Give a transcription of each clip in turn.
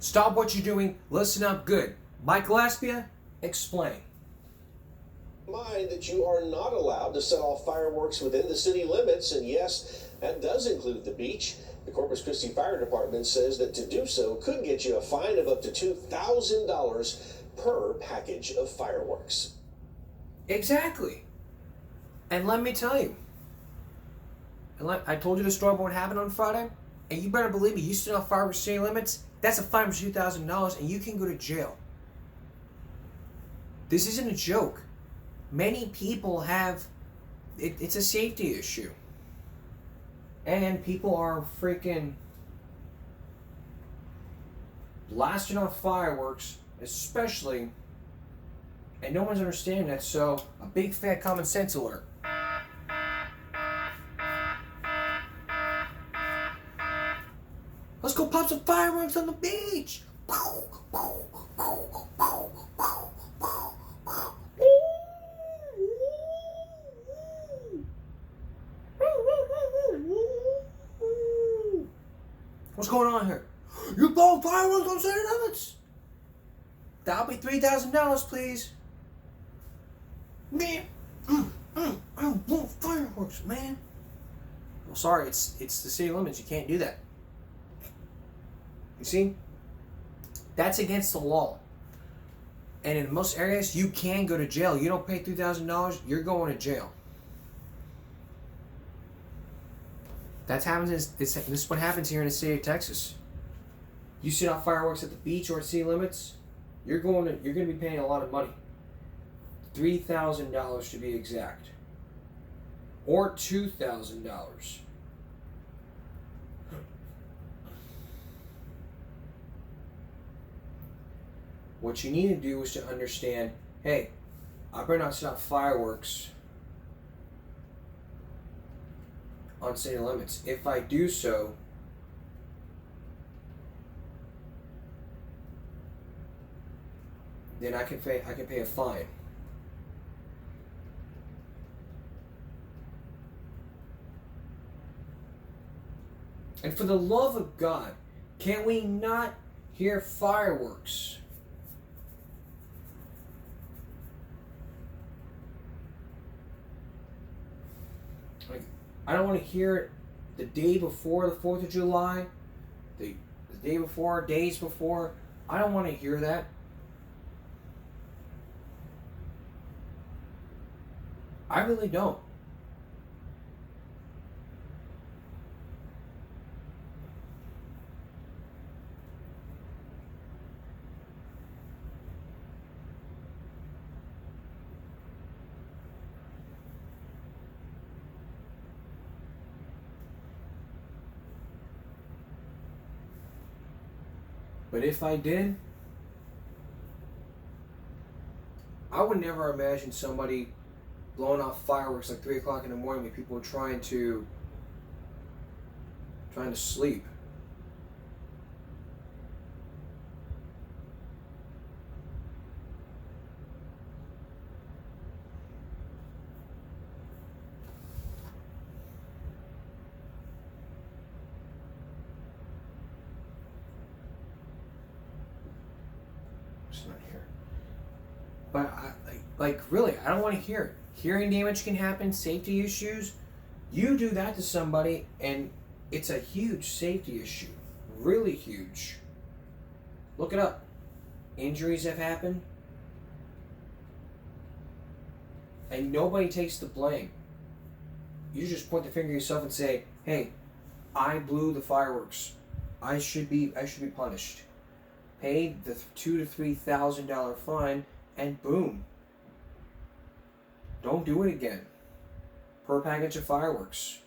Stop what you're doing. Listen up good. Mike Gillespie, explain. Mind that you are not allowed to set off fireworks within the city limits, and yes, that does include the beach. The Corpus Christi Fire Department says that to do so could get you a fine of up to $2,000 per package of fireworks. Exactly. And let me tell you, I told you the story about what happened on Friday, and you better believe me, you set off fireworks city limits, that's a fine for $2,000, and you can go to jail. This isn't a joke. Many people have, it's a safety issue. And people are freaking blasting off fireworks, especially, and no one's understanding that, so a big fat common sense alert. Let's go pop some fireworks on the beach! What's going on here? You blowing fireworks on city limits? That'll be $3,000, please. Man, I don't blow fireworks, man. Well, sorry, it's the city limits. You can't do that. You see? That's against the law. And in most areas, you can go to jail. You don't pay $3,000, you're going to jail. That's happens. This is what happens here in the state of Texas. You set off fireworks at the beach or at city limits, you're going to be paying a lot of money. $3,000 to be exact, or $2,000. What you need to do is to understand, hey, I better not set off fireworks on city limits. If I do so, then I can pay a fine. And for the love of God, can we not hear fireworks? Like, I don't want to hear it the day before the 4th of July, the day before, days before. I don't want to hear that. I really don't. But if I did, I would never imagine somebody blowing off fireworks like 3 o'clock in the morning when people are trying to sleep. It's not here. But really, I don't want to hear it. Hearing damage can happen, safety issues. You do that to somebody, and it's a huge safety issue. Really huge. Look it up. Injuries have happened. And nobody takes the blame. You just point the finger at yourself and say, hey, I blew the fireworks. I should be punished. Pay the $2,000 to $3,000 fine, and boom. Don't do it again. Per package of fireworks.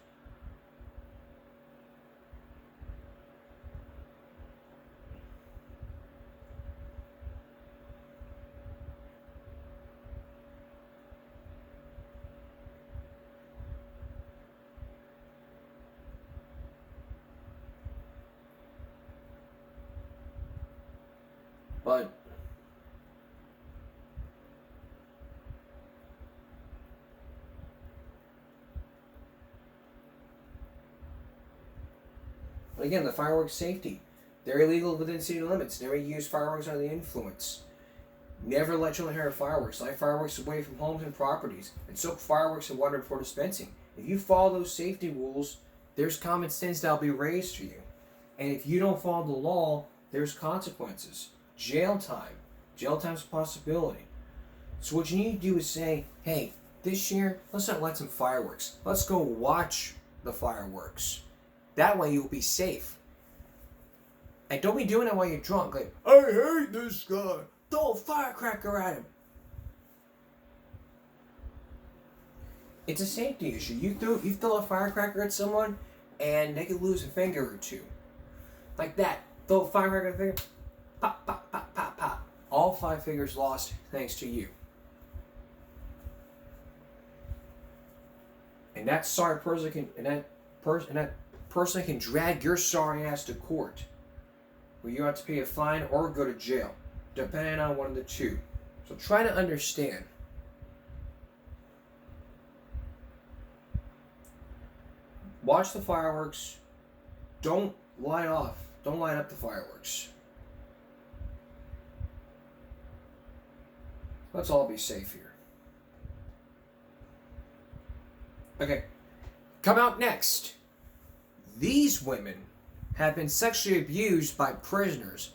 But again, the fireworks safety. They're illegal within city limits. Never use fireworks under the influence. Never let children hear fireworks. Light fireworks away from homes and properties. And soak fireworks in water before dispensing. If you follow those safety rules, there's common sense that'll be raised to you. And if you don't follow the law, there's consequences. Jail time. Jail time's a possibility. So what you need to do is say, hey, this year, let's not light some fireworks. Let's go watch the fireworks. That way you'll be safe. And don't be doing it while you're drunk. Like, I hate this guy. Throw a firecracker at him. It's a safety issue. You throw a firecracker at someone, and they could lose a finger or two. Like that. Throw a firecracker at a finger. Pop, pop, pop, pop, pop. All 5 fingers lost thanks to you. And that sorry person can drag your sorry ass to court, where you have to pay a fine or go to jail, depending on one of the two. So try to understand. Watch the fireworks. Don't light up the fireworks. Let's all be safe here. Okay. Come out next. These women have been sexually abused by prisoners,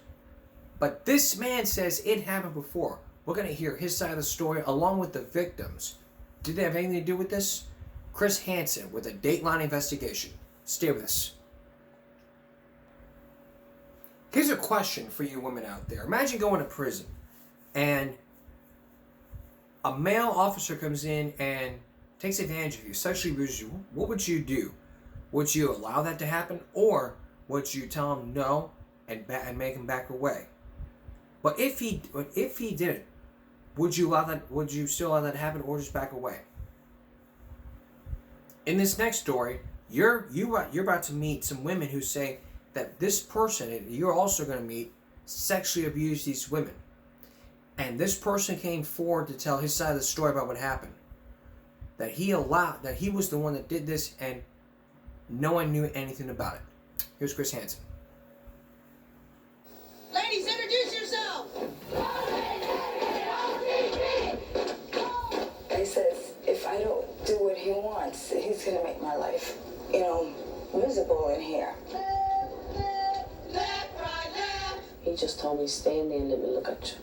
but this man says it happened before. We're going to hear his side of the story along with the victims. Did they have anything to do with this? Chris Hansen with a Dateline investigation. Stay with us. Here's a question for you women out there. Imagine going to prison and a male officer comes in and takes advantage of you, sexually abuses you. What would you do? Would you allow that to happen, or would you tell him no and make him back away? But if he didn't, would you allow that? Would you still allow that to happen, or just back away? In this next story, you're about to meet some women who say that this person you're also going to meet sexually abused these women, and this person came forward to tell his side of the story about what happened. That he was the one that did this, and no one knew anything about it. Here's Chris Hansen. Ladies, introduce yourself. He says if I don't do what he wants, he's gonna make my life, miserable in here. Left, right, left. He just told me, stay in there and let me look at you.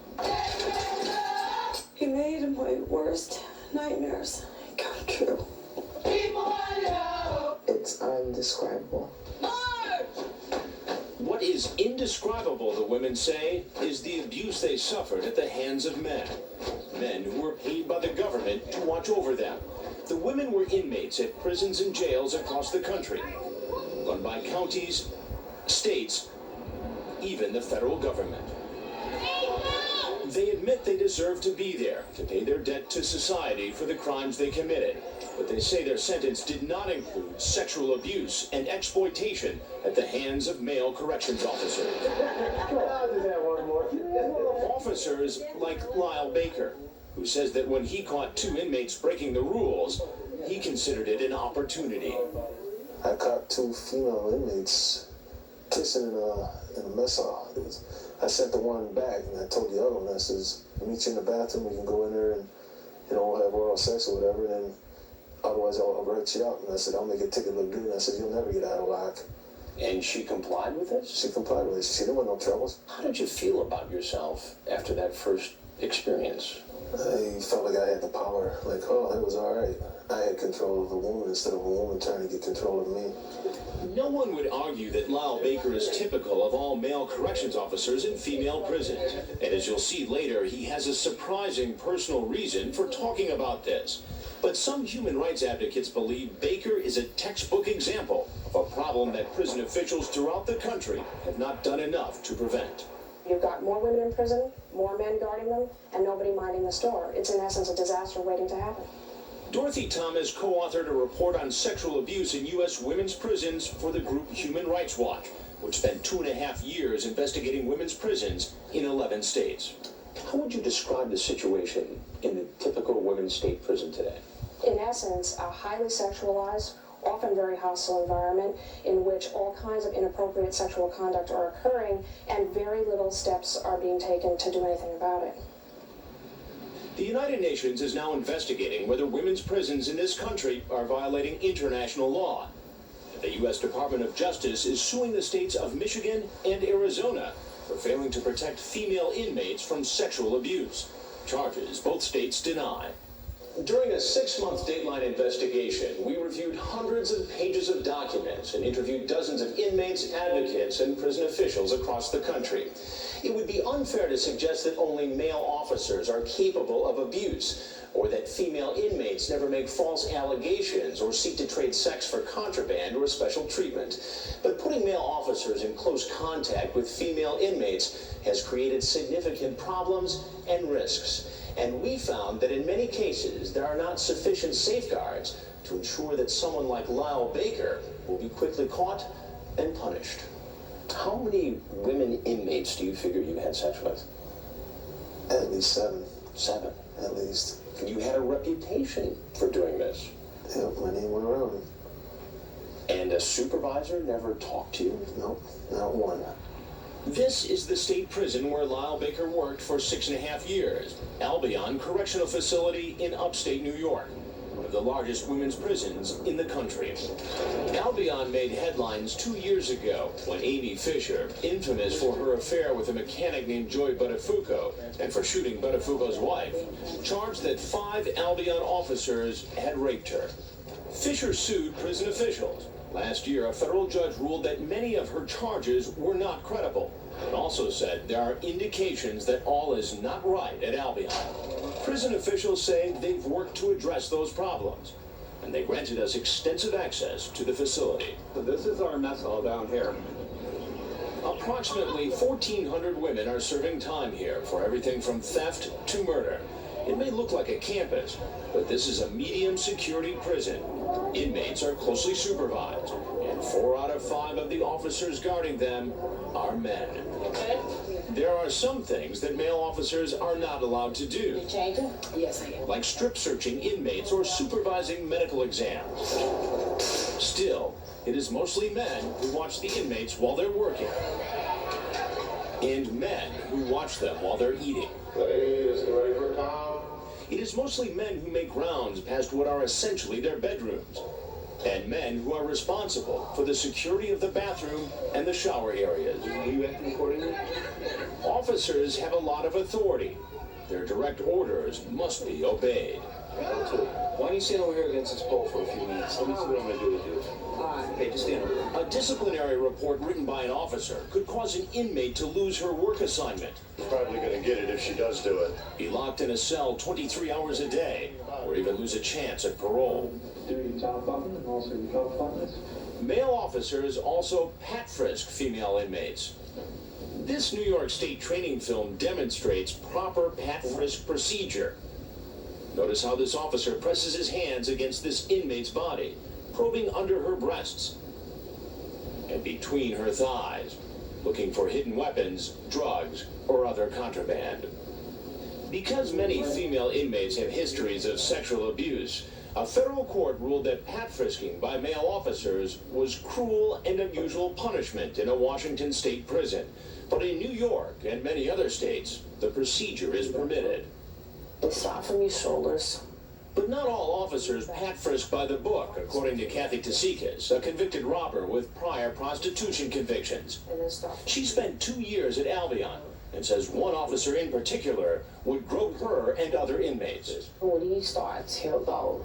He made my worst nightmares come true. Keep on low. It's indescribable. March. What is indescribable, the women say, is the abuse they suffered at the hands of men. Men who were paid by the government to watch over them. The women were inmates at prisons and jails across the country, run by counties, states, even the federal government. They admit they deserve to be there, to pay their debt to society for the crimes they committed. But they say their sentence did not include sexual abuse and exploitation at the hands of male corrections officers. Officers like Lyle Baker, who says that when he caught 2 inmates breaking the rules, he considered it an opportunity. I caught 2 female inmates kissing in a mess hall. I sent the one back, and I told the other one, I says, I'll meet you in the bathroom, we can go in there and, we'll have oral sex or whatever, and then otherwise I'll write you out. And I said, I'll make a ticket look good. And I said, you'll never get out of lock. And she complied with this? She complied with it. She said, there were no troubles. How did you feel about yourself after that first experience? I felt like I had the power. Like, oh, it was all right. I had control of the woman instead of a woman trying to get control of me. No one would argue that Lyle Baker is typical of all male corrections officers in female prisons. And as you'll see later, he has a surprising personal reason for talking about this. But some human rights advocates believe Baker is a textbook example of a problem that prison officials throughout the country have not done enough to prevent. You've got more women in prison, more men guarding them, and nobody minding the store. It's in essence a disaster waiting to happen. Dorothy Thomas co-authored a report on sexual abuse in U.S. women's prisons for the group Human Rights Watch, which spent 2.5 years investigating women's prisons in 11 states. How would you describe the situation in the typical women's state prison today? In essence, a highly sexualized often very hostile environment in which all kinds of inappropriate sexual conduct are occurring, and very little steps are being taken to do anything about it. The United Nations is now investigating whether women's prisons in this country are violating international law. The U.S. Department of Justice is suing the states of Michigan and Arizona for failing to protect female inmates from sexual abuse. Charges both states deny. During a 6-month Dateline investigation, we reviewed hundreds of pages of documents and interviewed dozens of inmates, advocates, and prison officials across the country. It would be unfair to suggest that only male officers are capable of abuse, or that female inmates never make false allegations or seek to trade sex for contraband or special treatment. But putting male officers in close contact with female inmates has created significant problems and risks. And we found that in many cases, there are not sufficient safeguards to ensure that someone like Lyle Baker will be quickly caught and punished. How many women inmates do you figure you had sex with? At least 7. 7. At least. You had a reputation for doing this. Yeah, my name went around. And a supervisor never talked to you? Nope, not one. This is the state prison where Lyle Baker worked for 6.5 years, Albion Correctional Facility in upstate New York, one of the largest women's prisons in the country. Albion made headlines 2 years ago when Amy Fisher, infamous for her affair with a mechanic named Joy Buttafuoco and for shooting Buttafuoco's wife, charged that 5 Albion officers had raped her. Fisher sued prison officials. Last year, a federal judge ruled that many of her charges were not credible, but also said there are indications that all is not right at Albion. Prison officials say they've worked to address those problems, and they granted us extensive access to the facility. So this is our mess hall down here. Approximately 1,400 women are serving time here for everything from theft to murder. It may look like a campus, but this is a medium security prison. Inmates are closely supervised, and 4 out of 5 of the officers guarding them are men. Okay. There are some things that male officers are not allowed to do, You changing? Yes, I am. like strip searching inmates or supervising medical exams. Still, it is mostly men who watch the inmates while they're working, and men who watch them while they're eating. Ladies, get ready for calm. It is mostly men who make rounds past what are essentially their bedrooms, and men who are responsible for the security of the bathroom and the shower areas. Will you act accordingly? Officers have a lot of authority. Their direct orders must be obeyed. Why don't you stand over here against this pole for a few minutes? Let me see what I'm going to do with you. Hey, just stand over. A disciplinary report written by an officer could cause an inmate to lose her work assignment, Probably going to get it if she does do it. be locked in a cell 23 hours a day, or even lose a chance at parole. Do your job button and also your job buttons. Male officers also pat frisk female inmates. This New York State training film demonstrates proper pat frisk procedure. Notice how this officer presses his hands against this inmate's body, probing under her breasts and between her thighs, looking for hidden weapons, drugs, or other contraband. Because many female inmates have histories of sexual abuse, a federal court ruled that pat frisking by male officers was cruel and unusual punishment in a Washington state prison. But in New York and many other states, the procedure is permitted. Start from your shoulders. But not all officers pat frisk by the book, according to Kathy Tasikas, a convicted robber with prior prostitution convictions. And then start. She spent 2 years at Albion and says one officer in particular would grope her and other inmates. When he starts, he'll go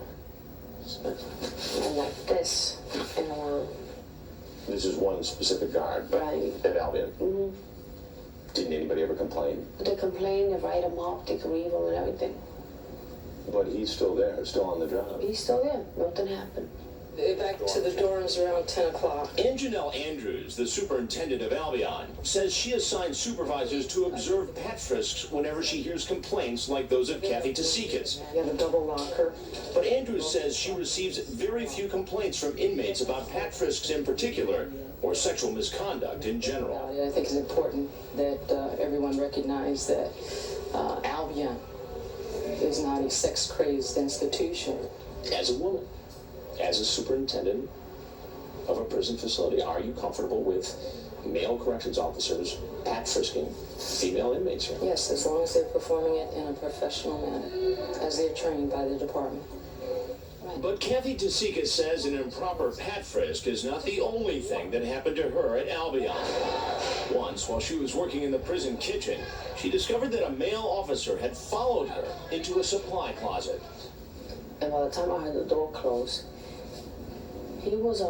and like this and around. This is one specific guard Right. at Albion. Mm-hmm. Didn't anybody ever complain? They complain, they write him up, they grieve him and everything. But he's still there, still on the job. He's still there. Nothing happened. Back to the dorms around 10 o'clock. And Janelle Andrews, the superintendent of Albion, says she assigns supervisors to observe pat frisks whenever she hears complaints like those of Kathy Tasikas. You have a double locker. But Andrews says she receives very few complaints from inmates about pat frisks in particular, or sexual misconduct in general. I think it's important that everyone recognize that Albion is not a sex-crazed institution. As a woman, As a superintendent of a prison facility, are you comfortable with male corrections officers pat frisking female inmates here? Yes, as long as they're performing it in a professional manner, as they're trained by the department. But Kathy Tasikas says an improper pat frisk is not the only thing that happened to her at Albion. Once, while she was working in the prison kitchen, she discovered that a male officer had followed her into a supply closet. And by the time I had the door closed, he was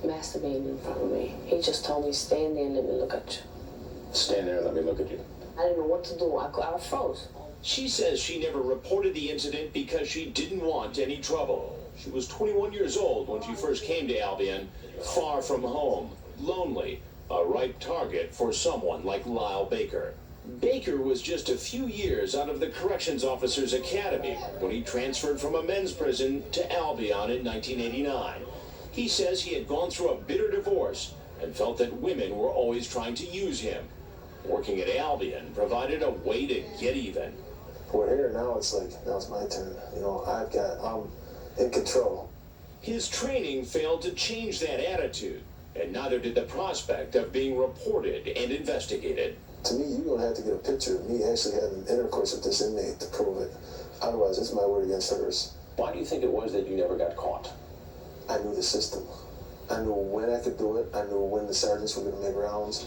masturbating in front of me. He just told me, stand there and let me look at you. Stand there and let me look at you. I didn't know what to do. I froze. She says she never reported the incident because she didn't want any trouble. She was 21 years old when she first came to Albion, far from home, lonely, a ripe target for someone like Lyle Baker. Baker was just a few years out of the Corrections Officers Academy when he transferred from a men's prison to Albion in 1989. He says he had gone through a bitter divorce and felt that women were always trying to use him. Working at Albion provided a way to get even. We're here now. It's like now it's my turn. I'm in control. His training failed to change that attitude, and neither did the prospect of being reported and investigated. To me, you're gonna have to get a picture of me actually having intercourse with this inmate to prove it. Otherwise, it's my word against hers. Why do you think it was that you never got caught? I knew the system. I knew when I could do it. I knew when the sergeants were going to make rounds.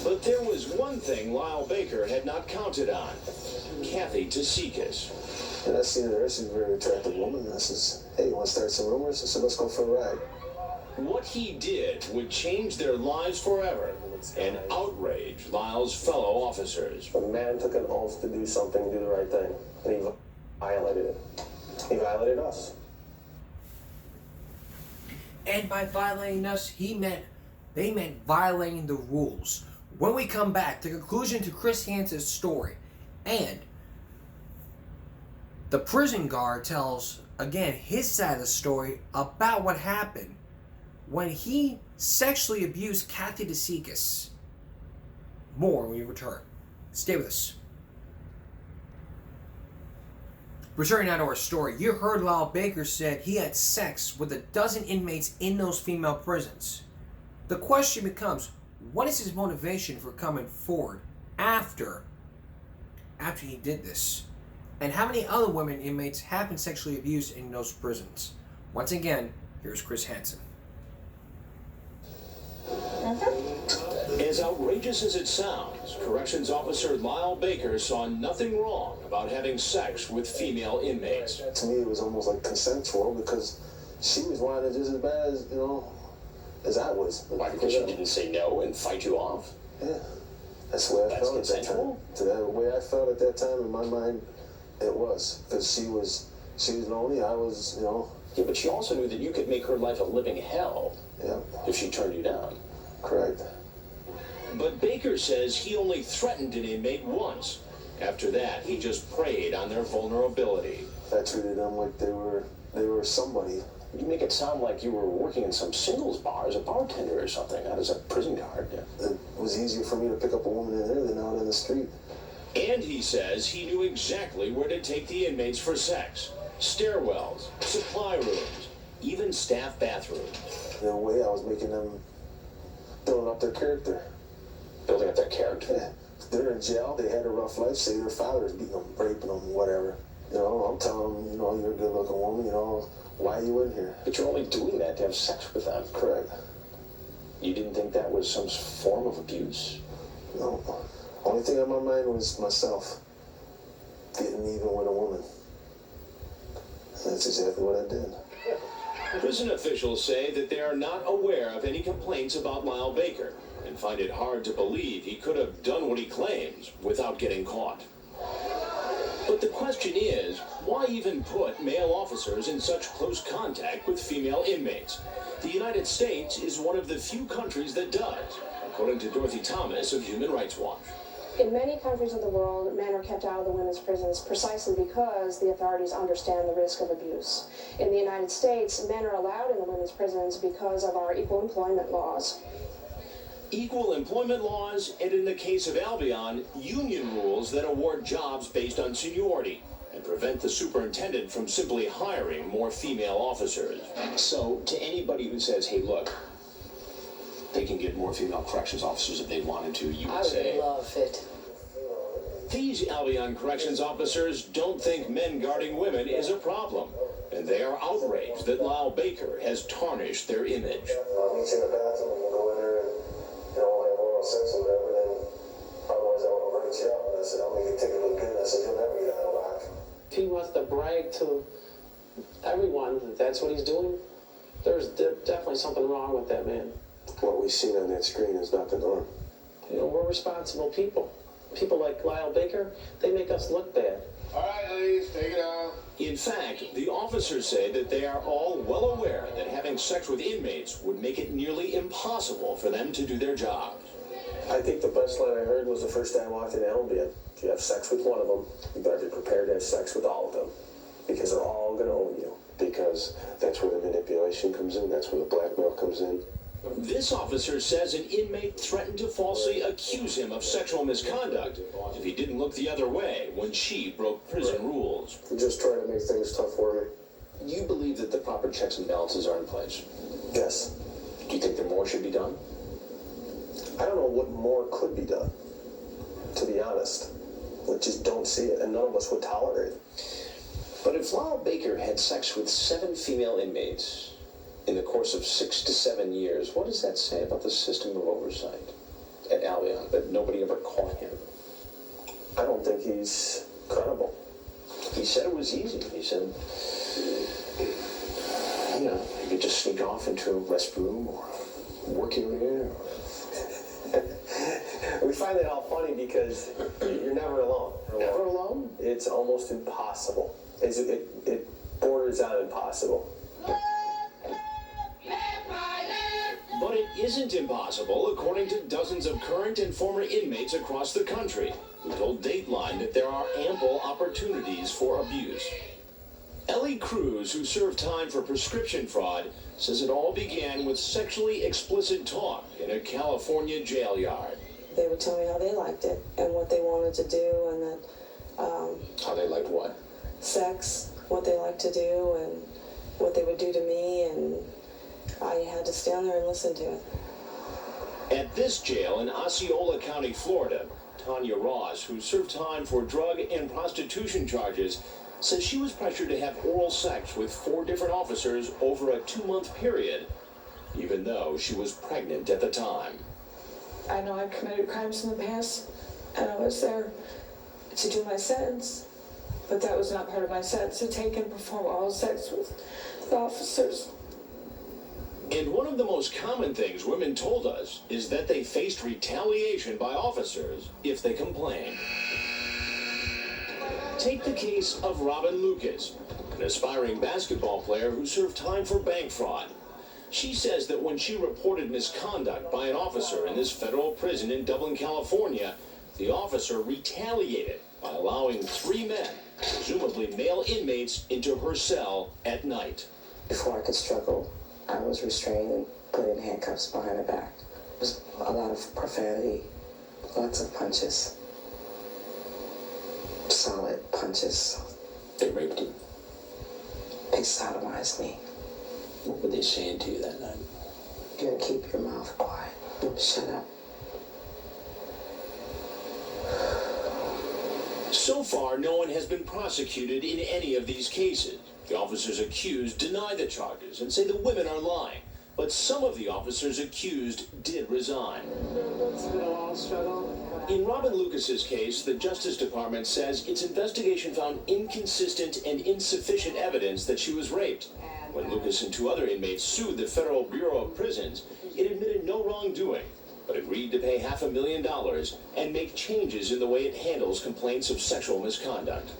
But there was one thing Lyle Baker had not counted on. Kathy Tasikas. And I seen her. She's a very attractive woman. And I says, hey, you want to start some rumors? I said, let's go for a ride. What he did would change their lives forever and outrage Lyle's fellow officers. A man took an oath to do something, do the right thing, and he violated it. He violated us. And by violating us, they meant violating the rules. When we come back, the conclusion to Chris Hansen's story, and the prison guard tells, again, his side of the story about what happened when he sexually abused Kathy Tasikas. More when we return. Stay with us. Returning now to our story, you heard Lyle Baker said he had sex with a dozen inmates in those female prisons. The question becomes, what is his motivation for coming forward after he did this? And how many other women inmates have been sexually abused in those prisons? Once again, here's Chris Hansen. As outrageous as it sounds, Corrections Officer Lyle Baker saw nothing wrong about having sex with female inmates. To me, it was almost like consensual because she was wanting it just as bad as, as I was. Why? Because she didn't say no and fight you off? Yeah. That's the way I felt at that time. The way I felt at that time, in my mind, it was. Because she was lonely, I was, Yeah, but she also knew that you could make her life a living hell. Yeah. If she turned you down. Correct. But Baker says he only threatened an inmate once. After that, he just preyed on their vulnerability. I treated them like they were somebody. You make it sound like you were working in some singles bar as a bartender or something, not as a prison guard. It was easier for me to pick up a woman in there than out in the street. And he says he knew exactly where to take the inmates for sex. Stairwells, supply rooms, even staff bathrooms. In a way, I was making them build up their character. Building up their character? Yeah. They're in jail, they had a rough life, say their father's beating them, raping them, whatever. I'm telling them, you're a good-looking woman, why are you in here? But you're only doing that to have sex with them. Correct. You didn't think that was some form of abuse? No. Only thing on my mind was myself. Getting even with a woman. And that's exactly what I did. Prison officials say that they are not aware of any complaints about Lyle Baker and find it hard to believe he could have done what he claims without getting caught. But the question is, why even put male officers in such close contact with female inmates? The United States is one of the few countries that does, according to Dorothy Thomas of Human Rights Watch. In many countries of the world, men are kept out of the women's prisons precisely because the authorities understand the risk of abuse. In the United States, men are allowed in the women's prisons because of our equal employment laws. Equal employment laws, and in the case of Albion, union rules that award jobs based on seniority. And and prevent the superintendent from simply hiring more female officers. So, to anybody who says, hey, look, they can get more female corrections officers if they wanted to, you would say, I love it. these Albion corrections officers don't think men guarding women is a problem, and they are outraged that Lyle Baker has tarnished their image. I'll meet you in the bathroom, we can go in there and, have oral sex or whatever, then otherwise I want to break you up. And I said, I'll make you take a look good. And I said, you'll never get out of alive. If he wants to brag to everyone that that's what he's doing, there's definitely something wrong with that man. What we've seen on that screen is not the norm. We're responsible people. People like Lyle Baker, they make us look bad. All right, ladies, take it out. In fact, the officers say that they are all well aware that having sex with inmates would make it nearly impossible for them to do their jobs. I think the best line I heard was the first day I walked in Albion. If you have sex with one of them, you better be prepared to have sex with all of them. Because they're all going to own you. Because that's where the manipulation comes in, that's where the blackmail comes in. This officer says an inmate threatened to falsely accuse him of sexual misconduct if he didn't look the other way when she broke prison rules. Just trying to make things tough for me. You believe that the proper checks and balances are in place? Yes. Do you think that more should be done? I don't know what more could be done, to be honest. We just don't see it, and none of us would tolerate it. But if Lyle Baker had sex with 7 female inmates in the course of 6 to 7 years, what does that say about the system of oversight at Albion, that nobody ever caught him? I don't think he's credible. He said it was easy. He said, you could just sneak off into a restroom or work area. We find it all funny because you're never alone. Never alone? It's almost impossible. It borders on impossible. But it isn't impossible, according to dozens of current and former inmates across the country, who told Dateline that there are ample opportunities for abuse. Ellie Cruz, who served time for prescription fraud, says it all began with sexually explicit talk in a California jail yard. They would tell me how they liked it and what they wanted to do, and that How they liked what? sex, what they liked to do, and what they would do to me, and I had to stand there and listen to it. At this jail in Osceola County, Florida, Tanya Ross, who served time for drug and prostitution charges, says she was pressured to have oral sex with 4 different officers over a 2-month period, even though she was pregnant at the time. I know I've committed crimes in the past, and I was there to do my sentence, but that was not part of my sentence, to take and perform oral sex with the officers. And one of the most common things women told us is that they faced retaliation by officers if they complained. Take the case of Robin Lucas, an aspiring basketball player who served time for bank fraud. She says that when she reported misconduct by an officer in this federal prison in Dublin, California, the officer retaliated by allowing 3 men, presumably male inmates, into her cell at night. Before I could struggle, I was restrained and put in handcuffs behind her back. There was a lot of profanity, lots of punches. Solid punches. They raped you. They sodomized me. What were they saying to you that night? You're gonna keep your mouth quiet. Shut up. So far, no one has been prosecuted in any of these cases. The officers accused deny the charges and say the women are lying. But some of the officers accused did resign. It's been a long struggle. In Robin Lucas's case, the Justice Department says its investigation found inconsistent and insufficient evidence that she was raped. When Lucas and 2 other inmates sued the Federal Bureau of Prisons, it admitted no wrongdoing, but agreed to pay $500,000 and make changes in the way it handles complaints of sexual misconduct.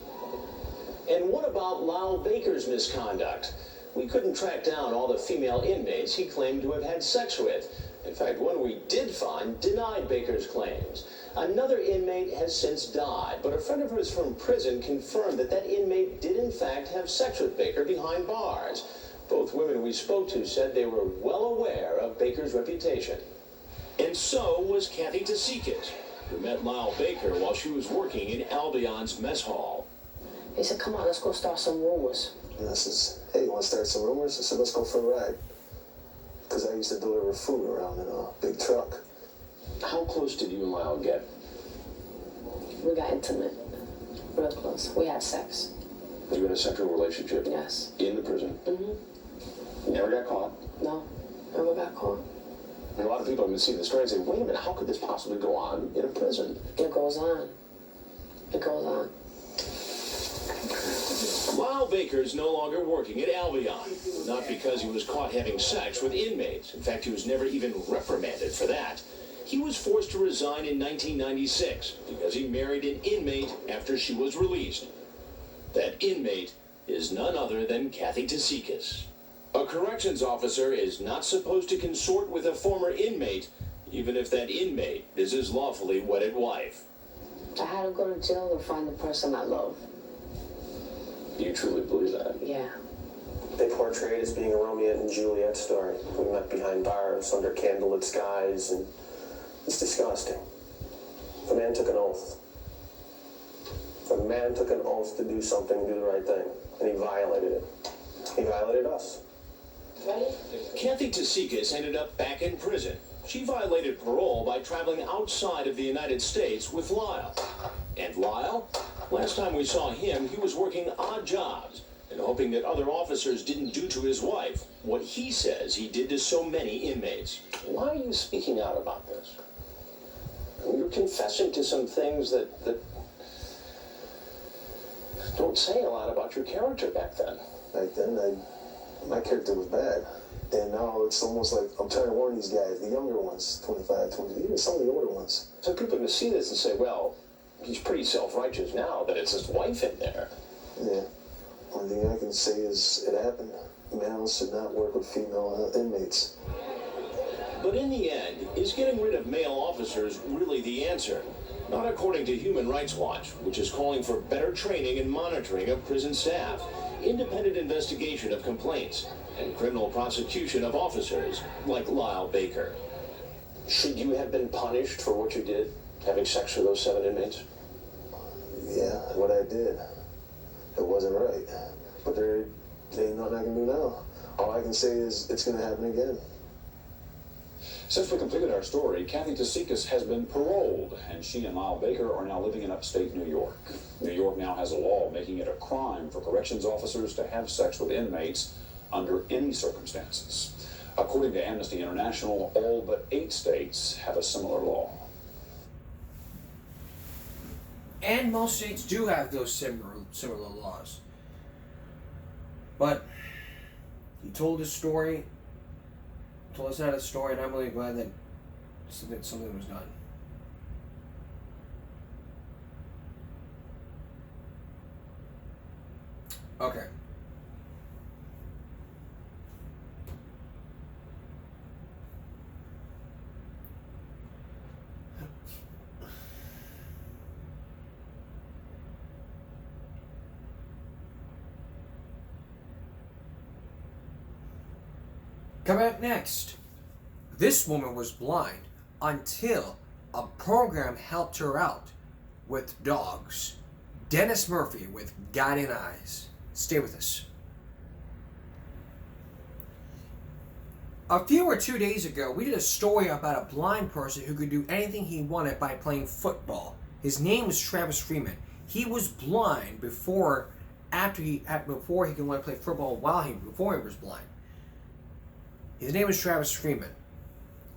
And what about Lyle Baker's misconduct? We couldn't track down all the female inmates he claimed to have had sex with. In fact, one we did find denied Baker's claims. Another inmate has since died, but a friend of hers from prison confirmed that that inmate did in fact have sex with Baker behind bars. Both women we spoke to said they were well aware of Baker's reputation. And so was Kathy Tasikas, who met Lyle Baker while she was working in Albion's mess hall. He said, come on, let's go start some rumors. And I says, hey, you want to start some rumors? I said, let's go for a ride. Because I used to deliver food around in a big truck. How close did you and Lyle get? We got intimate, real close. We had sex. You were in a sexual relationship? Yes. In the prison? Mm-hmm. You never got caught? No, never got caught. And a lot of people have been seeing the story and say, wait a minute, how could this possibly go on in a prison? It goes on. It goes on. Lyle Baker's no longer working at Albion. Not because he was caught having sex with inmates. In fact, he was never even reprimanded for that. He was forced to resign in 1996 because he married an inmate after she was released. That inmate is none other than Kathy Tasikas. A corrections officer is not supposed to consort with a former inmate, even if that inmate is his lawfully wedded wife. I had to go to jail to find the person I love. You truly believe that? Yeah. They portray it as being a Romeo and Juliet story. We met behind bars under candlelit skies, and it's disgusting. The man took an oath. The man took an oath to do something, do the right thing, and he violated it. He violated us. Kathy Tasikas ended up back in prison. She violated parole by traveling outside of the United States with Lyle. And Lyle? Last time we saw him, he was working odd jobs and hoping that other officers didn't do to his wife what he says he did to so many inmates. Why are you speaking out about this? You're confessing to some things that don't say a lot about your character back then. Back then, my character was bad. And now it's almost like I'm trying to warn these guys, the younger ones, 25, 20, even some of the older ones. So people can see this and say, well, he's pretty self-righteous now that it's his wife in there. Yeah. One thing I can say is it happened. Males should not work with female inmates. But in the end, is getting rid of male officers really the answer? Not according to Human Rights Watch, which is calling for better training and monitoring of prison staff, independent investigation of complaints, and criminal prosecution of officers like Lyle Baker. Should you have been punished for what you did, having sex with those 7 inmates? Yeah, what I did. It wasn't right. But there ain't nothing I can do now. All I can say is it's going to happen again. Since we completed our story, Kathy Tasikas has been paroled, and she and Lyle Baker are now living in upstate New York. New York now has a law making it a crime for corrections officers to have sex with inmates under any circumstances. According to Amnesty International, all but 8 states have a similar law. And most states do have those similar laws. But he told his story, told us that story, and I'm really glad that something was done. Okay. Coming up next, this woman was blind until a program helped her out with dogs. Dennis Murphy with Guiding Eyes. Stay with us. A few or 2 days ago, we did a story about a blind person who could do anything he wanted by playing football. His name was Travis Freeman. He was blind before he could want to play football before he was blind. His name was Travis Freeman.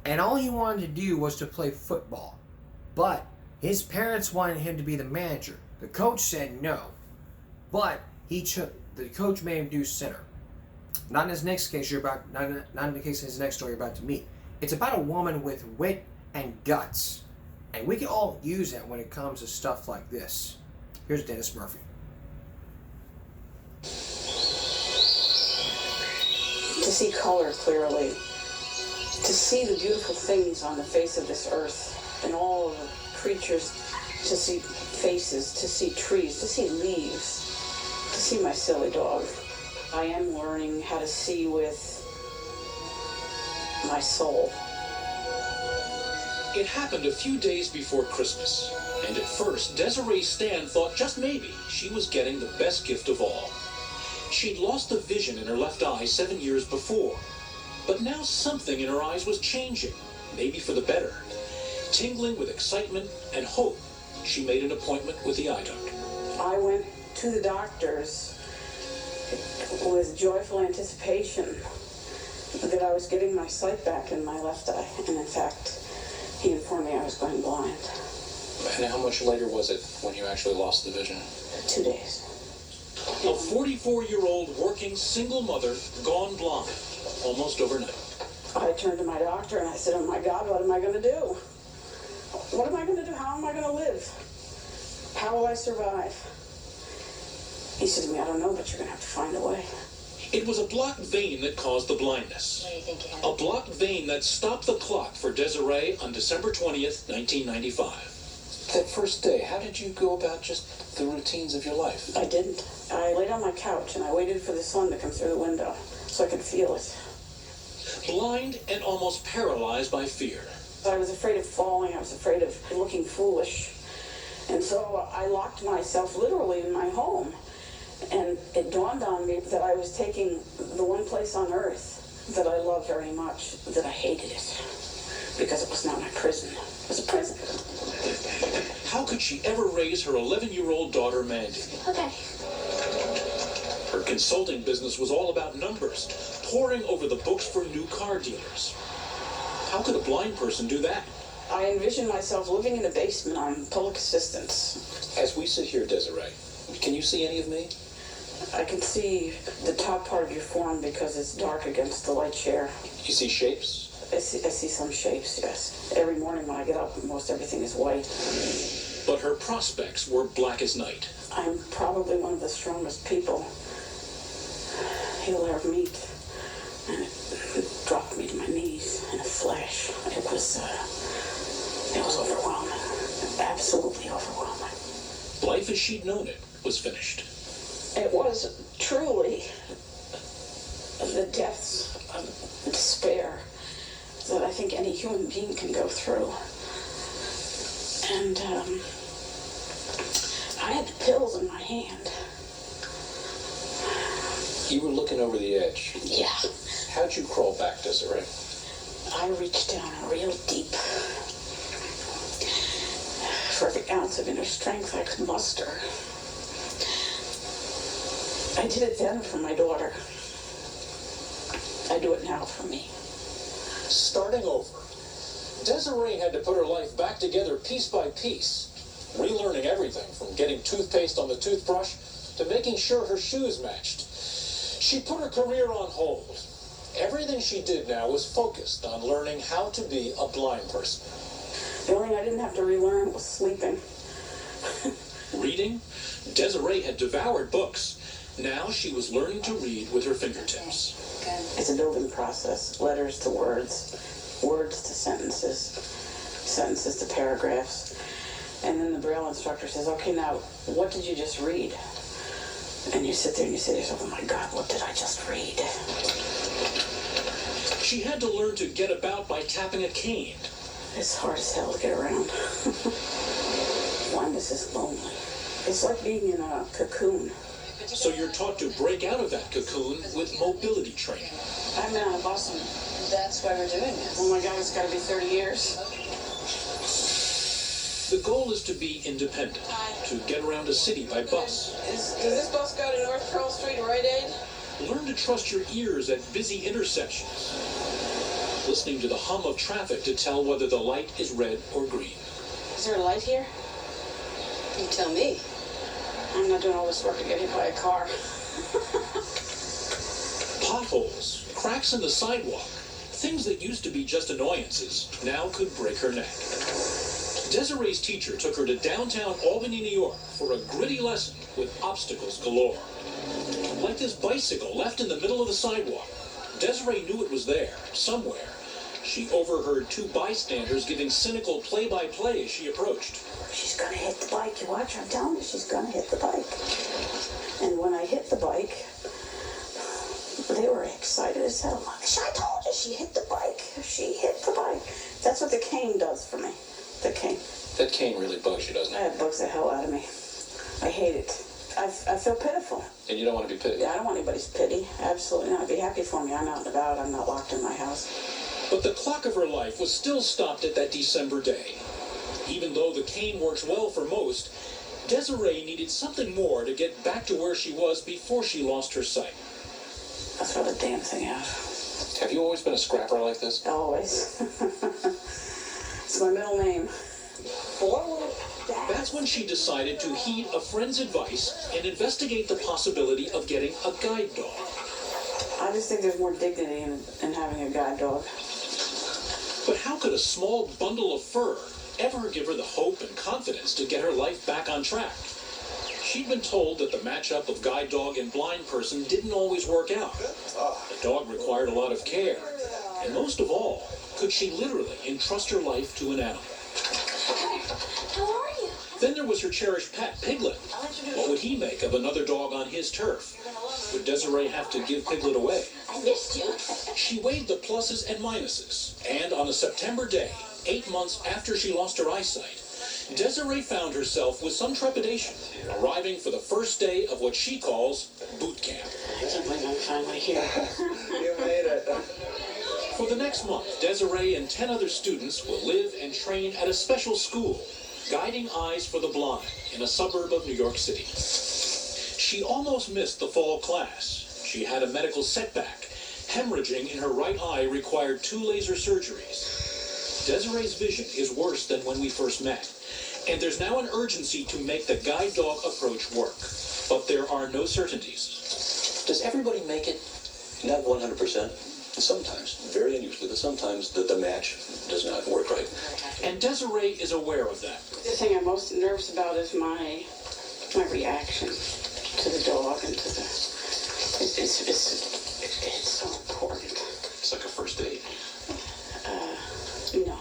And all he wanted to do was to play football. But his parents wanted him to be the manager. The coach said no. But the coach made him do center. Not in his next case not in the case of his next story you're about to meet. It's about a woman with wit and guts. And we can all use that when it comes to stuff like this. Here's Dennis Murphy. To see color clearly, to see the beautiful things on the face of this earth and all of the creatures, to see faces, to see trees, to see leaves, to see my silly dog. I am learning how to see with my soul. It happened a few days before Christmas, and at first, Desiree Stan thought just maybe she was getting the best gift of all. She'd lost the vision in her left eye 7 years before, but now something in her eyes was changing, maybe for the better. Tingling with excitement and hope, she made an appointment with the eye doctor. I went to the doctors with joyful anticipation that I was getting my sight back in my left eye, and in fact, he informed me I was going blind. And how much later was it when you actually lost the vision? 2 days. A 44-year-old working single mother gone blind almost overnight. I turned to my doctor and I said, oh my God, what am I going to do? What am I going to do? How am I going to live? How will I survive? He said to me, I don't know, but you're going to have to find a way. It was a blocked vein that caused the blindness. What do you think you had? A blocked vein that stopped the clock for Desiree on December 20th, 1995. That first day, how did you go about just the routines of your life? I didn't. I laid on my couch and I waited for the sun to come through the window so I could feel it. Blind and almost paralyzed by fear. I was afraid of falling. I was afraid of looking foolish. And so I locked myself literally in my home. And it dawned on me that I was taking the one place on earth that I love very much, that I hated it. Because it was not my prison. It was a prison. How could she ever raise her 11-year-old daughter, Mandy? Okay. Her consulting business was all about numbers, poring over the books for new car dealers. How could a blind person do that? I envisioned myself living in a basement on public assistance. As we sit here, Desiree, can you see any of me? I can see the top part of your form because it's dark against the light chair. You see shapes? I see some shapes, yes. Every morning when I get up, most everything is white. But her prospects were black as night. I'm probably one of the strongest people he'll ever meet. And it dropped me to my knees in a flash. It was overwhelming. Absolutely overwhelming. Life as she'd known it was finished. It was truly the depths of despair that I think any human being can go through. And I had the pills in my hand. You were looking over the edge. Yeah. How'd you crawl back, Desiree? I reached down real deep. For every ounce of inner strength I could muster. I did it then for my daughter. I do it now for me. Starting over, Desiree had to put her life back together piece by piece, relearning everything from getting toothpaste on the toothbrush to making sure her shoes matched. She put her career on hold. Everything she did now was focused on learning how to be a blind person. The only thing I didn't have to relearn was sleeping. Reading? Desiree had devoured books. Now she was learning to read with her fingertips. It's a building process. Letters to words, words to sentences, sentences to paragraphs. And then the Braille instructor says, okay, now, what did you just read? And you sit there and you say to yourself, oh my God, what did I just read? She had to learn to get about by tapping a cane. It's hard as hell to get around. Blindness is lonely. It's like being in a cocoon. So you're taught to break out of that cocoon with mobility training. I've been on a bus and That's why we're doing this. oh my God, it's got to be 30 years. The goal is to be independent, to get around a city by bus. Does this bus go to North Pearl Street, Rite Aid? Learn to trust your ears at busy intersections. Listening to the hum of traffic to tell whether the light is red or green. Is there a light here? You tell me. I'm not doing all this work to get hit by a car. Potholes, cracks in the sidewalk, things that used to be just annoyances now could break her neck. Desiree's teacher took her to downtown Albany, New York for a gritty lesson with obstacles galore. Like this bicycle left in the middle of the sidewalk. Desiree knew it was there, somewhere. She overheard two bystanders giving cynical play-by-play as she approached. She's gonna hit the bike. You watch, I'm telling you, she's gonna hit the bike. And when I hit the bike, They were excited as hell. I told you she hit the bike. She hit the bike. That's what the cane does for me. The cane. That cane really bugs you, doesn't it? It bugs the hell out of me. I hate it. I feel pitiful. And you don't want to be pitied. Yeah, I don't want anybody's pity. Absolutely not. I'd be happy for me. I'm out and about. I'm not locked in my house. But the clock of her life was still stopped at that December day. Even though the cane works well for most, Desiree needed something more to get back to where she was before she lost her sight. I'll throw the damn thing out. Have you always been a scrapper like this? Always. It's my middle name. That's when she decided to heed a friend's advice and investigate the possibility of getting a guide dog. I just think there's more dignity in having a guide dog. But how could a small bundle of fur ever give her the hope and confidence to get her life back on track? She'd been told that the matchup of guide dog and blind person didn't always work out. The dog required a lot of care. And most of all, could she literally entrust her life to an animal? How are you? Then there was her cherished pet, Piglet. What would he make of another dog on his turf? Would Desiree have to give Piglet away? I missed you. She weighed the pluses and minuses, and on a September day, 8 months after she lost her eyesight, Desiree found herself with some trepidation, arriving for the first day of what she calls boot camp. I can't believe I'm finally here. You made it. For the next month, Desiree and 10 other students will live and train at a special school, Guiding Eyes for the Blind, in a suburb of New York City. She almost missed the fall class. She had a medical setback. Hemorrhaging in her right eye required 2 laser surgeries. Desiree's vision is worse than when we first met, and there's now an urgency to make the guide dog approach work. But there are no certainties. Does everybody make it? Not 100%. Sometimes, very unusually, but sometimes the match does not work right. And Desiree is aware of that. The thing I'm most nervous about is my reaction to the dog and to the... It's so important. It's like a first date. No.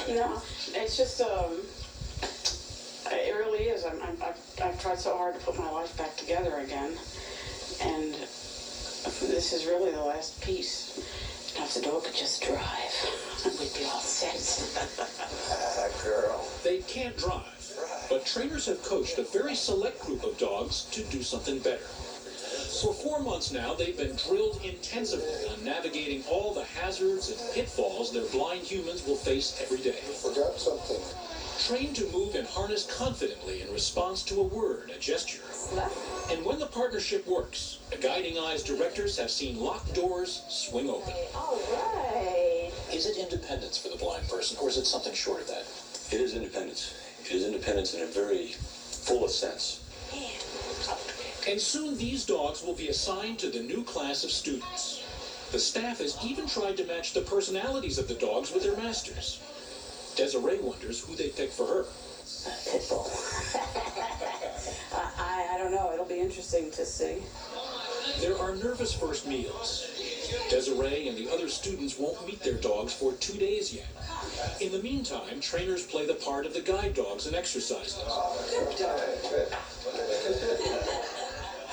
No, it's just, it really is. I've tried so hard to put my life back together again, and this is really the last piece. Now, if the dog could just drive, we'd be all set. Girl. They can't drive, but trainers have coached a very select group of dogs to do something better. For 4 months now, they've been drilled intensively on navigating all the hazards and pitfalls their blind humans will face every day. Forgot something. Trained to move and harness confidently in response to a word, a gesture. And when the partnership works, the Guiding Eyes directors have seen locked doors swing open. All right. Is it independence for the blind person, or is it something short of that? It is independence. It is independence in a very fullest sense. And soon these dogs will be assigned to the new class of students. The staff has even tried to match the personalities of the dogs with their masters. Desiree wonders who they pick for her. Pitbull. I don't know. It'll be interesting to see. There are nervous first meals. Desiree and the other students won't meet their dogs for 2 days yet. In the meantime, trainers play the part of the guide dogs and exercise them.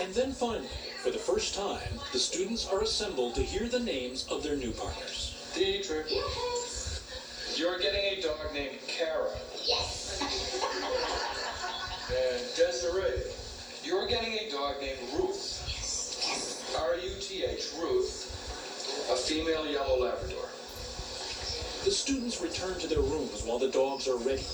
And then finally, for the first time, the students are assembled to hear the names of their new partners. Dietrich, you're getting a dog named Kara. Yes. And Desiree, you're getting a dog named Ruth. R-U-T-H, Ruth, a female yellow Labrador. The students return to their rooms while the dogs are ready.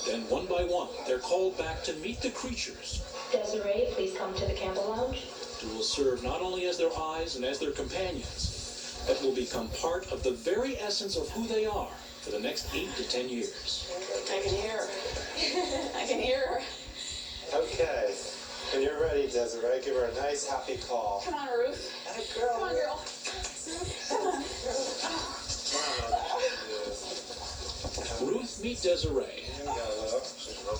Then one by one, they're called back to meet the creatures Desiree, please come to the Campbell Lounge. who will serve not only as their eyes and as their companions, but will become part of the very essence of who they are for the next 8 to 10 years. I can hear her. I can hear her. Okay. When you're ready, Desiree, give her a nice, happy call. Come on, Ruth. Girl. Come on, girl. Come on. Ruth, meet Desiree.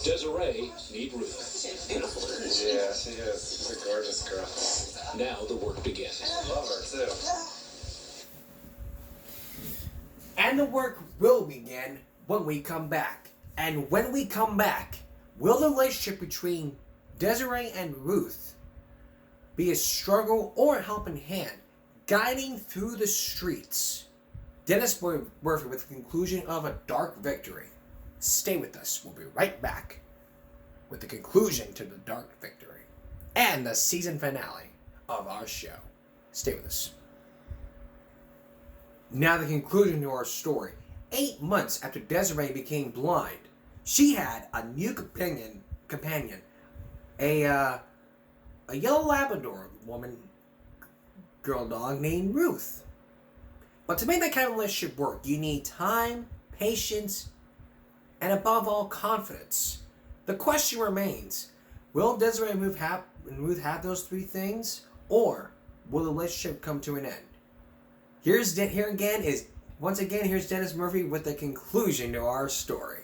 Desiree, meet Ruth. She's beautiful, isn't she? Yeah, she is. She's a gorgeous girl. Now the work begins. Love her, too. And the work will begin when we come back. And when we come back, will the relationship between Desiree and Ruth be a struggle or a helping hand, guiding through the streets. Dennis Murphy with the conclusion of a dark victory. Stay with us. We'll be right back with the conclusion to the dark victory and the season finale of our show. Stay with us. Now the conclusion to our story. 8 months after Desiree became blind, she had a new companion, a yellow Labrador girl dog named Ruth. But to make that kind of relationship work, you need time, patience, and above all, confidence. The question remains, will Desiree and Ruth have those 3 things, or will the relationship come to an end? Here's Dennis Murphy with the conclusion to our story.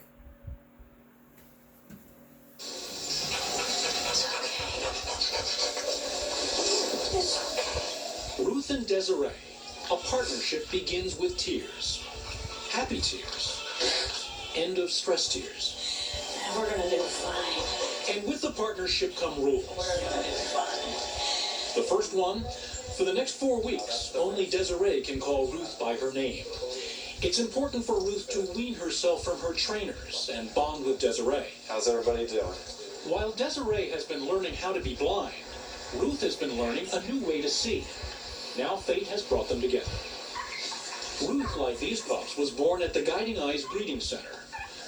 Ruth and Desiree, a partnership begins with tears. Happy tears. End of stress tears. We're gonna do fine. And with the partnership come rules. We're gonna do fine. The first one, for the next 4 weeks, only Desiree can call Ruth by her name. It's important for Ruth to wean herself from her trainers and bond with Desiree. How's everybody doing? While Desiree has been learning how to be blind, Ruth has been learning a new way to see. Now fate has brought them together. Ruth, like these pups, was born at the Guiding Eyes Breeding Center.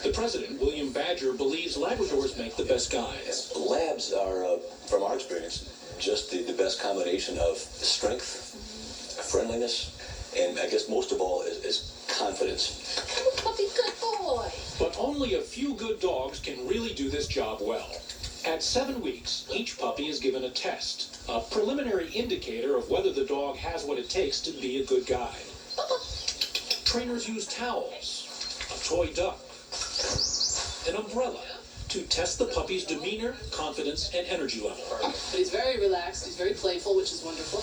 The president, William Badger, believes Labradors make the best guides. Labs are, from our experience, just the best combination of strength, friendliness, and I guess most of all is confidence. Puppy, good boy. But only a few good dogs can really do this job well. At 7 weeks, each puppy is given a test, a preliminary indicator of whether the dog has what it takes to be a good guide. Trainers use towels, a toy duck, an umbrella to test the puppy's demeanor, confidence, and energy level. But he's very relaxed, he's very playful, which is wonderful.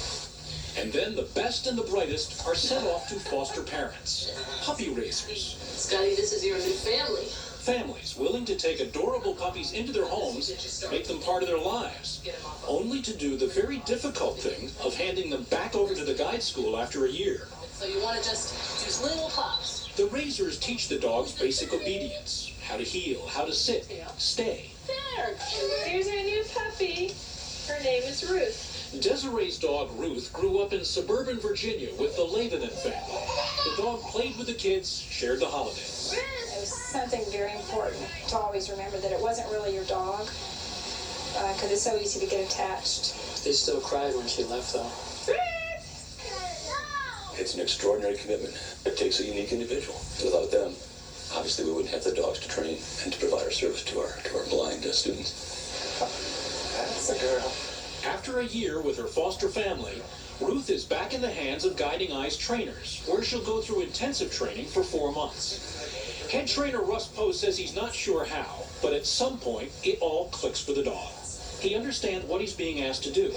And then the best and the brightest are sent off to foster parents, puppy raisers. Scotty, this is your new family. Families willing to take adorable puppies into their homes, make them part of their lives, only to do the very difficult thing of handing them back over to the guide school after a year. So you want to just use little pups. The raisers teach the dogs basic obedience, how to heel, how to sit, stay. There, here's our new puppy. Her name is Ruth. Desiree's dog Ruth grew up in suburban Virginia with the Lebanon family. The dog played with the kids, shared the holidays. It was something very important to always remember that it wasn't really your dog, because it's so easy to get attached. They still cried when she left, though. It's an extraordinary commitment. It takes a unique individual. Without them, obviously we wouldn't have the dogs to train and to provide our service to our blind students. That's a girl. After a year with her foster family, Ruth is back in the hands of Guiding Eyes trainers, where she'll go through intensive training for 4 months. Head trainer Russ Poe says he's not sure how, but at some point, it all clicks for the dog. He understands what he's being asked to do.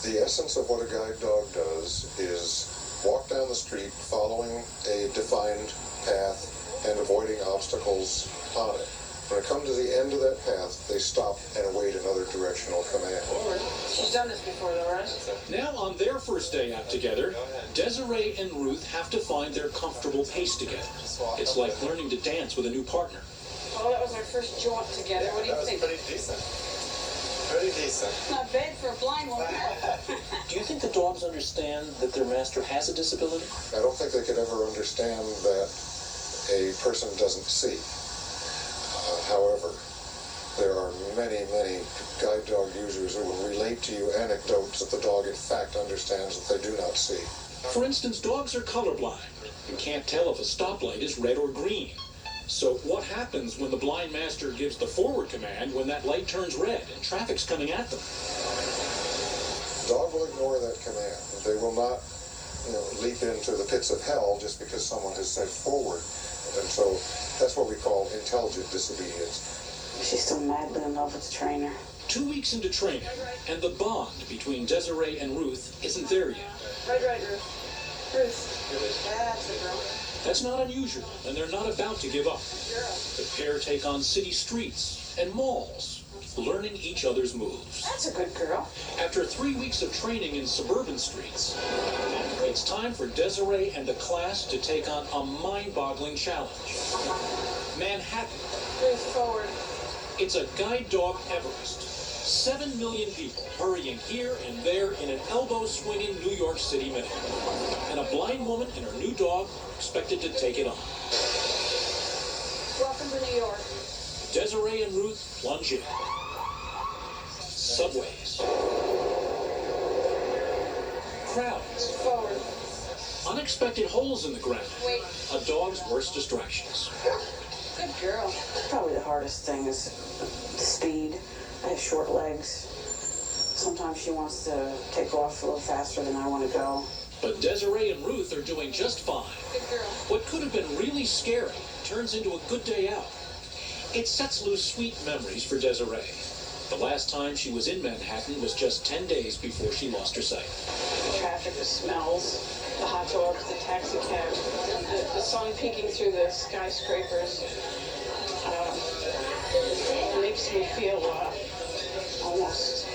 The essence of what a guide dog does is walk down the street following a defined path and avoiding obstacles on it. When it comes to the end of that path, they stop and await another directional command. She's done this before, though, right? Now, on their first day out together, Desiree and Ruth have to find their comfortable pace together. It's like learning to dance with a new partner. Well, that was our first jaunt together. What do you think? Pretty decent. Pretty decent. Not bad for a blind woman. Do you think the dogs understand that their master has a disability? I don't think they could ever understand that a person doesn't see. However, there are many, many guide dog users who will relate to you anecdotes that the dog in fact understands that they do not see. For instance, dogs are colorblind and can't tell if a stoplight is red or green. So what happens when the blind master gives the forward command when that light turns red and traffic's coming at them? The dog will ignore that command. They will not, leap into the pits of hell just because someone has said forward. And so that's what we call intelligent disobedience. She's still madly in love with the trainer. 2 weeks into training, and the bond between Desiree and Ruth isn't there yet. Right, Ruth. Ruth. That's the girl. That's not unusual, and they're not about to give up. The pair take on city streets and malls, learning each other's moves. That's a good girl. After 3 weeks of training in suburban streets, it's time for Desiree and the class to take on a mind-boggling challenge. Manhattan. Move forward. It's a guide dog Everest. 7 million people hurrying here and there in an elbow-swinging New York City minute. And a blind woman and her new dog are expected to take it on. Welcome to New York. Desiree and Ruth plunge in. Subways. Crowds. Forward. Unexpected holes in the ground. Wait. A dog's worst distractions. Good girl. Probably the hardest thing is the speed. I have short legs. Sometimes she wants to take off a little faster than I want to go. But Desiree and Ruth are doing just fine. Good girl. What could have been really scary turns into a good day out. It sets loose sweet memories for Desiree. The last time she was in Manhattan was just 10 days before she lost her sight. The traffic, the smells, the hot dogs, the taxi cab, the sun peeking through the skyscrapers. It makes me feel almost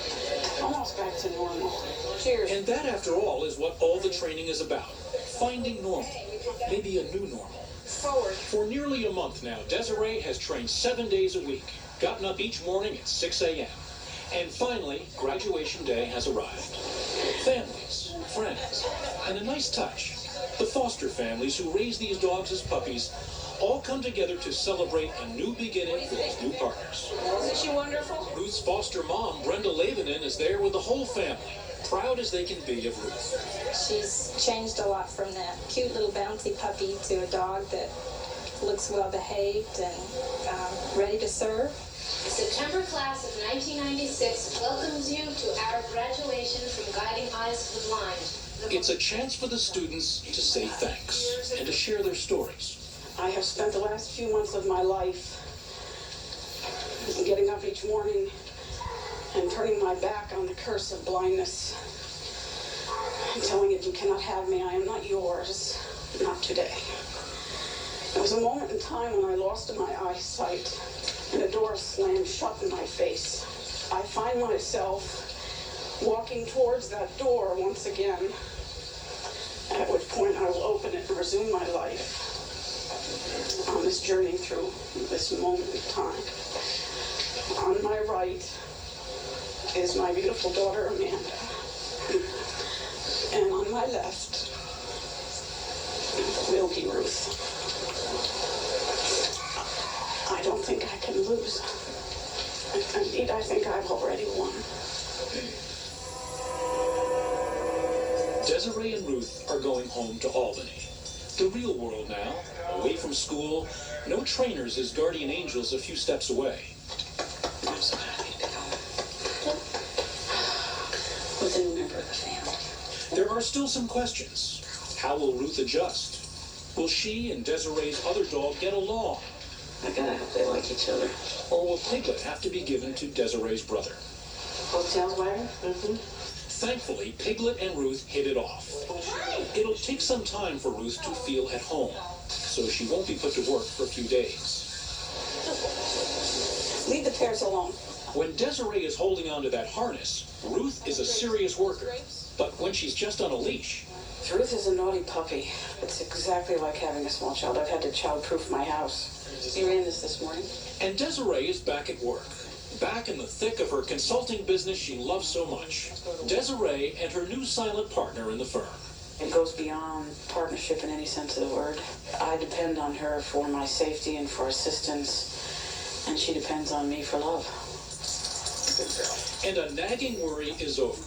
back to normal. Cheers. And that, after all, is what all the training is about. Finding normal. Maybe a new normal. Forward. For nearly a month now, Desiree has trained 7 days a week, gotten up each morning at 6 a.m. And finally, graduation day has arrived. Families, friends, and a nice touch. The foster families who raise these dogs as puppies all come together to celebrate a new beginning for these new partners. Isn't she wonderful? Ruth's foster mom, Brenda Lavenin, is there with the whole family, proud as they can be of Ruth. She's changed a lot from that cute little bouncy puppy to a dog that looks well behaved and ready to serve. The September class of 1996 welcomes you to our graduation from Guiding Eyes for the Blind. It's a chance for the students to say thanks and to share their stories. I have spent the last few months of my life getting up each morning and turning my back on the curse of blindness and telling it, you cannot have me, I am not yours, not today. There was a moment in time when I lost my eyesight and a door slammed shut in my face. I find myself walking towards that door once again, at which point I will open it and resume my life on this journey through this moment of time. On my right is my beautiful daughter, Amanda. And on my left, Wilkie Ruth. I don't think I can lose. Indeed, I think I've already won. Desiree and Ruth are going home to Albany. The real world now, away from school, no trainers as guardian angels a few steps away. I'm so happy to be home. With a new member of the family. There are still some questions. How will Ruth adjust? Will she and Desiree's other dog get along? I gotta hope they like each other. Or will Piglet have to be given to Desiree's brother? Hotels wagon? Thankfully, Piglet and Ruth hit it off. It'll take some time for Ruth to feel at home, so she won't be put to work for a few days. Leave the pears alone. When Desiree is holding onto that harness, Ruth is a serious worker. But when she's just on a leash... Ruth is a naughty puppy. It's exactly like having a small child. I've had to child-proof my house. You ran this morning. And Desiree is back at work. Back in the thick of her consulting business she loves so much. Desiree and her new silent partner in the firm. It goes beyond partnership in any sense of the word. I depend on her for my safety and for assistance, and she depends on me for love. And a nagging worry is over.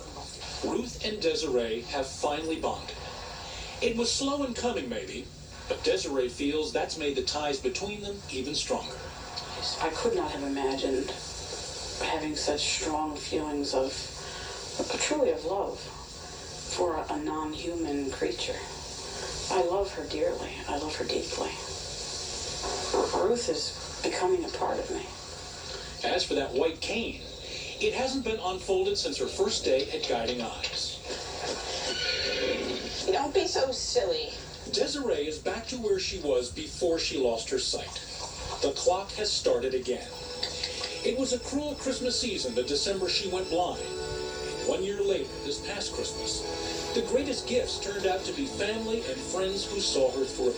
Ruth and Desiree have finally bonded. It was slow in coming, maybe, but Desiree feels that's made the ties between them even stronger. I could not have imagined having such strong feelings of truly of love for a non-human creature. I love her dearly. I love her deeply. Ruth is becoming a part of me. As for that white cane, it hasn't been unfolded since her first day at Guiding Eyes. Don't be so silly. Desiree is back to where she was before she lost her sight. The clock has started again. It was a cruel Christmas season the December she went blind. And 1 year later, this past Christmas, the greatest gifts turned out to be family and friends who saw her through.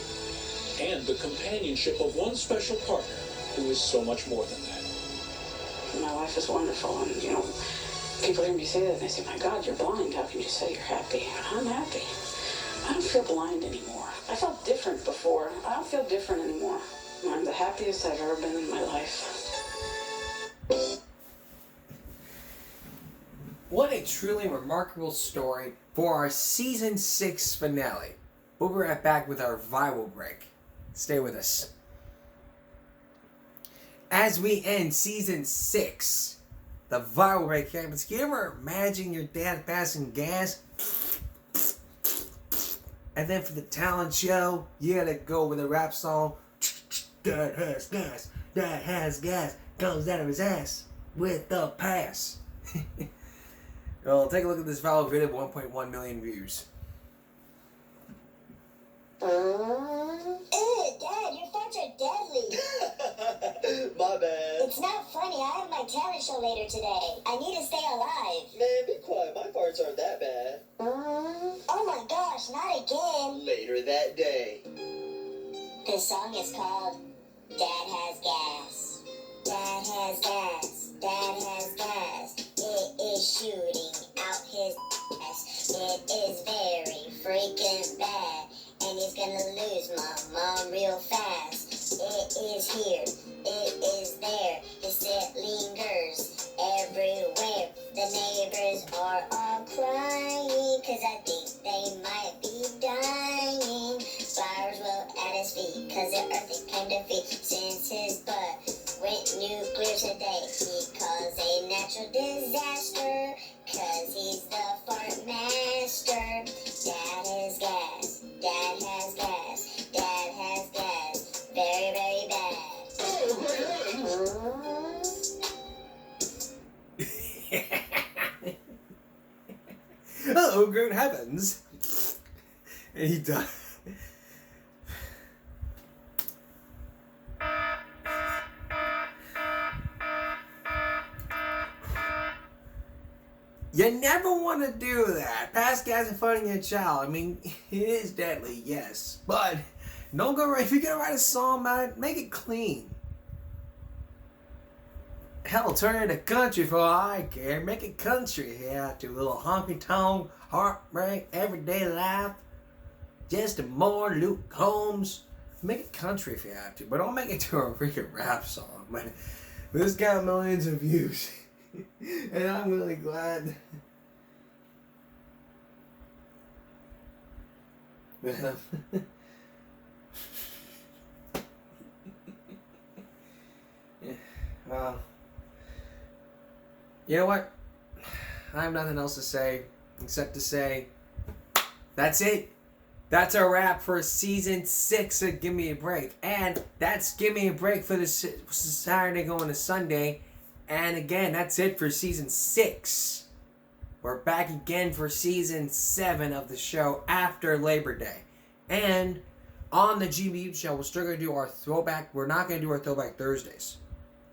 And the companionship of one special partner who is so much more than that. My life is wonderful, and people hear me say that and they say, "My God, you're blind. How can you say you're happy?" I'm happy. I don't feel blind anymore. I felt different before. I don't feel different anymore. I'm the happiest I've ever been in my life. What a truly remarkable story for our Season 6 finale. We'll be right back with our viral break. Stay with us. As we end Season 6, the viral break happens. Can you ever imagine your dad passing gas? And then for the talent show, you gotta go with a rap song. Dad has gas. Dad has gas. Comes out of his ass with the pass. Well, take a look at this viral video, 1.1 million views. Dad, your farts are deadly. My bad. It's not funny. I have my talent show later today. I need to stay alive. Man, be quiet. My farts aren't that bad. Oh my gosh, not again. Later that day. This song is called Dad Has Gas. Dad has gas. Dad has gas. It is shooting out his ass. It is very freaking bad. And he's gonna lose my mom real fast. It is here, it is there, it lingers everywhere. The neighbors are all crying, cause I think they might be dying. Flowers will at his feet, cause the earth came to feed. Since his butt went nuclear today, he caused a natural disaster, cause he's the fart master. Dad has gas. Dad has gas. Dad has gas. Very, very bad. Oh, good heavens. And he died. You never want to do that. Pass gas in front of your child. I mean, it is deadly, yes. But don't go right. If you're going to write a song about it, make it clean. Hell, turn it to country for all I care. Make it country. Yeah, to a little honky tonk, heartbreak, everyday life. Just a more Luke Combs. Make it country if you have to. But don't make it to a freaking rap song, man. This got millions of views. And I'm really glad. Yeah, well, you know what? I have nothing else to say except to say that's it. That's a wrap for Season 6 of Give Me a Break. And that's Give Me a Break for the Saturday going to Sunday. And again, that's it for Season 6. We're back again for Season 7 of the show after Labor Day. And on the GBU show, we're still going to do our throwback. We're not going to do our Throwback Thursdays.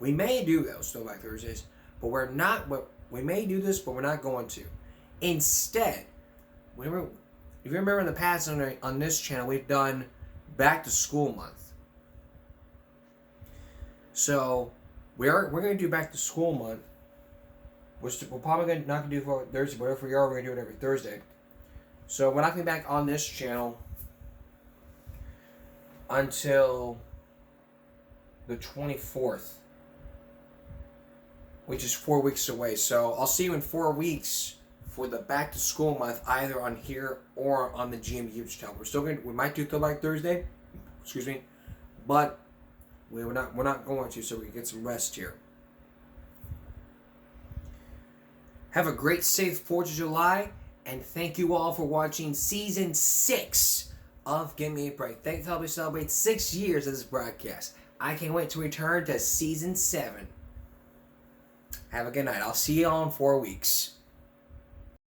We may do those Throwback Thursdays, but we're not. We may do this, but we're not going to. Instead, if you remember in the past on this channel, we've done Back to School Month. So we're going to do Back to School Month. We're probably not going to do it for Thursday, but if we are, we're going to do it every Thursday. So we're not going to be back on this channel until the 24th, which is 4 weeks away. So I'll see you in 4 weeks for the Back to School Month, either on here or on the GMU channel. We might do Throwback Thursday, but we're not going to, so we can get some rest here. Have a great, safe 4th of July, and thank you all for watching Season 6 of Give Me a Break. Thank you for helping me celebrate 6 years of this broadcast. I can't wait to return to Season 7. Have a good night. I'll see you all in 4 weeks.